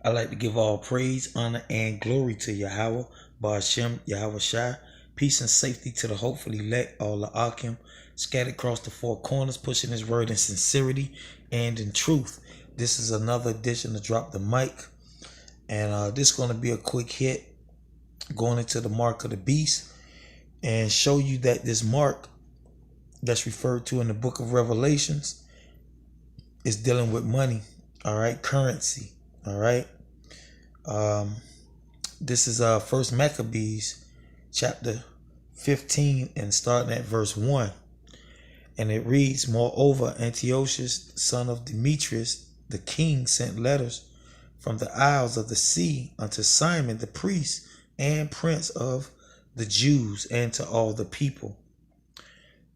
I like to give all praise, honor, and glory to Yahweh, Ba'ashem, Yahweh Shai. Peace and safety to the hopefully elect, all the Akim, scattered across the four corners, pushing his word in sincerity and in truth. This is another edition to Drop the Mic. And this is going to be a quick hit going into the mark of the beast and show you that this mark that's referred to in the book of Revelations is dealing with money, all right, currency, all right. This is First Maccabees chapter 15 and starting at verse 1. And it reads, Moreover, Antiochus, son of Demetrius, the king, sent letters from the isles of the sea unto Simon the priest and prince of the Jews, and to all the people.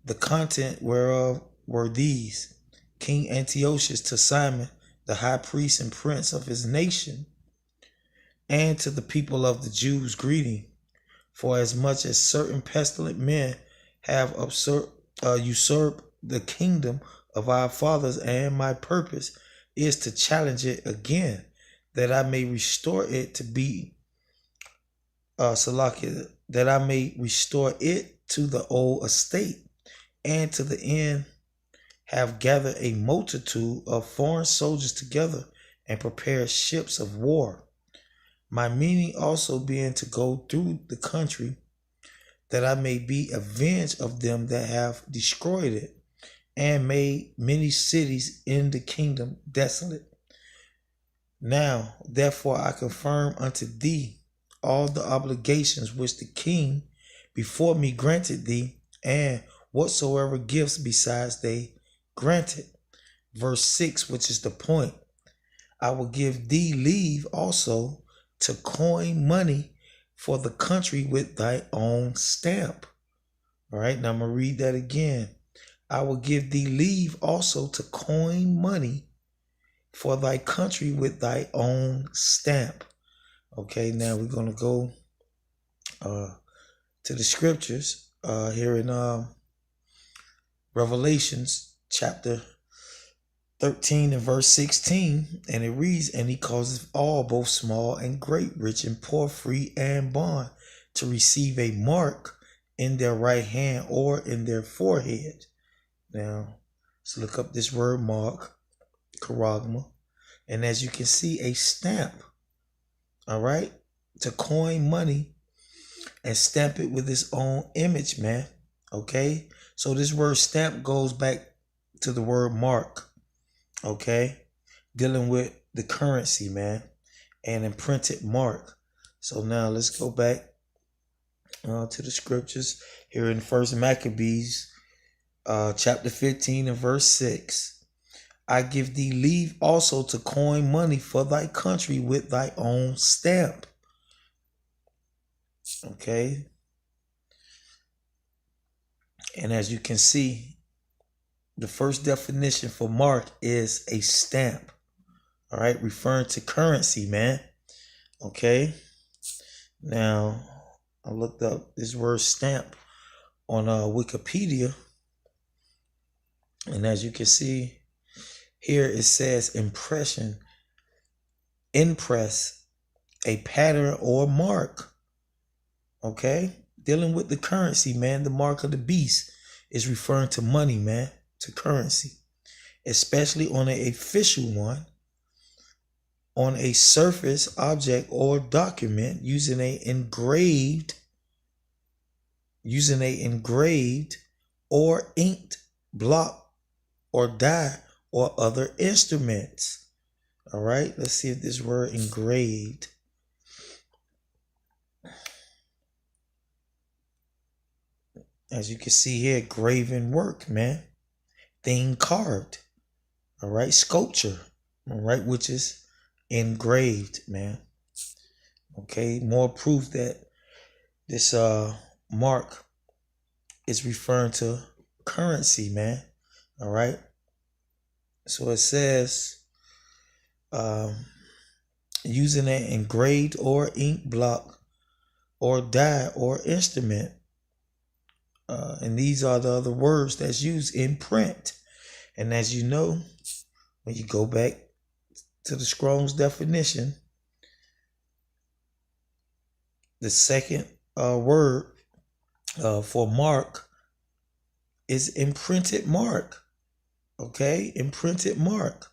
The content whereof were these: King Antiochus to Simon, the high priest and prince of his nation, and to the people of the Jews, greeting. For as much as certain pestilent men have usurped the kingdom of our fathers, and my purpose is to challenge it again, that I may restore it to be that I may restore it to the old estate, and to the end have gathered a multitude of foreign soldiers together and prepared ships of war. My meaning also being to go through the country, that I may be avenged of them that have destroyed it, and made many cities in the kingdom desolate. Now, therefore, I confirm unto thee all the obligations which the king before me granted thee, and whatsoever gifts besides they granted. Verse 6, which is the point. I will give thee leave also to coin money for the country with thy own stamp. All right, now I'm going to read that again. I will give thee leave also to coin money for thy country with thy own stamp. Okay, now we're going to go to the scriptures here in Revelations chapter 13 and verse 16, and it reads, And he causeth all, both small and great, rich and poor, free and bond, to receive a mark in their right hand or in their forehead. Now, let's look up this word mark, charagma, and as you can see, a stamp, all right, to coin money and stamp it with its own image, man, okay? So this word stamp goes back to the word mark, okay, dealing with the currency, man, and imprinted mark. So now let's go back to the scriptures here in First Maccabees chapter 15 and verse 6. I give thee leave also to coin money for thy country with thy own stamp. Okay. And as you can see, the first definition for mark is a stamp. All right, referring to currency, man. Okay. Now, I looked up this word stamp on Wikipedia. And as you can see, here it says impression, impress, a pattern or mark. Okay, dealing with the currency, man. The mark of the beast is referring to money, man, to currency, especially on an official one, on a surface object or document using a engraved or inked block or die or other instruments. All right, let's see if this word engraved. As you can see here, graven work, man. Thing carved. All right, sculpture. All right, which is engraved, man. Okay, more proof that this mark is referring to currency, man. All right. So it says, using an engraved or ink block or die or instrument. And these are the other words that's used in print. And as you know, when you go back to the Strong's definition, The second word for mark is imprinted mark. Okay, imprinted mark.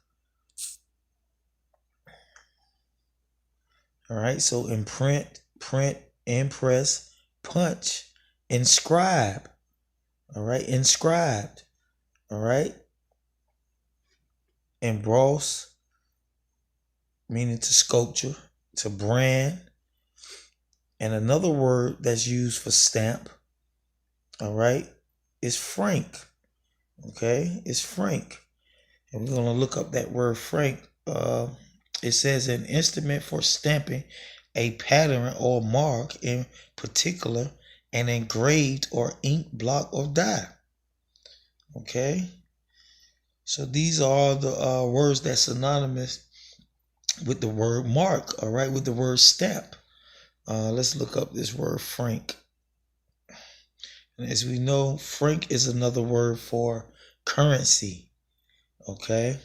All right, so imprint, print, impress, punch, inscribe. All right, inscribed. All right, emboss, meaning to sculpture, to brand. And another word that's used for stamp, all right, is frank. Okay, it's frank. And we're going to look up that word frank. It says an instrument for stamping a pattern or mark, in particular an engraved or ink block or die. Okay, so these are the words that's synonymous with the word mark, all right, with the word stamp. Let's look up this word frank. And as we know, franc is another word for currency. Okay.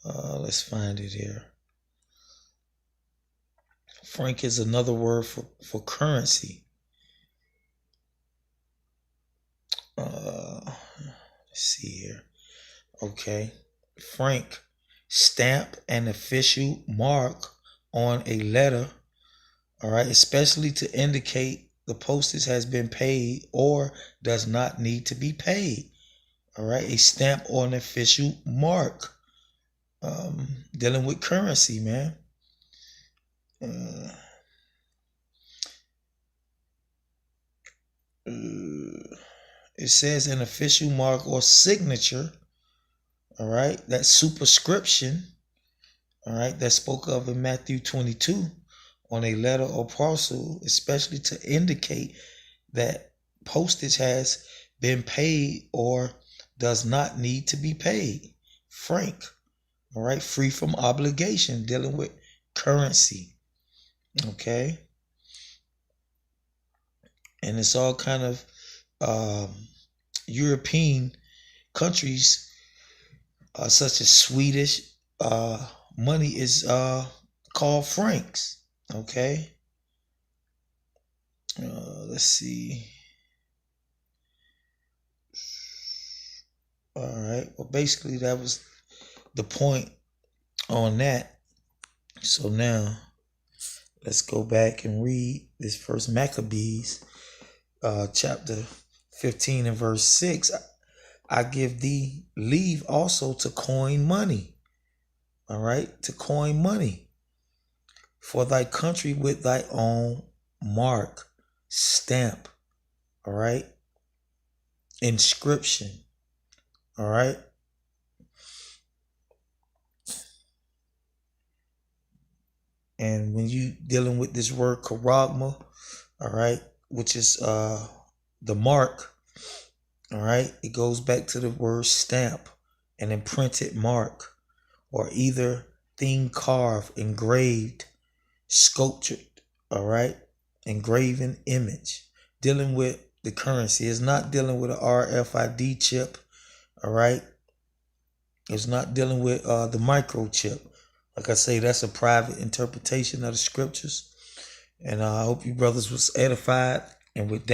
Let's find it here. Franc is another word for currency. Let's see here. Okay. Franc, stamp an official mark on a letter, all right, especially to indicate the postage has been paid or does not need to be paid. All right, a stamp or an official mark. Dealing with currency, man. It says an official mark or signature. All right, that superscription. All right, that's spoke of in Matthew 22 on a letter or parcel, especially to indicate that postage has been paid or does not need to be paid. Franc, all right, free from obligation, dealing with currency. Okay, and it's all kind of European countries, such as Swedish money is called francs. Okay. Let's see. All right. Well, basically, that was the point on that. So now, let's go back and read this first Maccabees, chapter 15 and verse 6. I give thee leave also to coin money. All right. To coin money for thy country with thy own mark, stamp, all right, inscription, all right. And when you dealing with this word charagma, all right, which is the mark, all right, it goes back to the word stamp, an imprinted mark, or either thing carved, engraved, sculptured, all right, engraven image. Dealing with the currency. It's not dealing with an RFID chip, all right. It's not dealing with the microchip. Like I say, that's a private interpretation of the scriptures. And I hope you brothers was edified. And with that,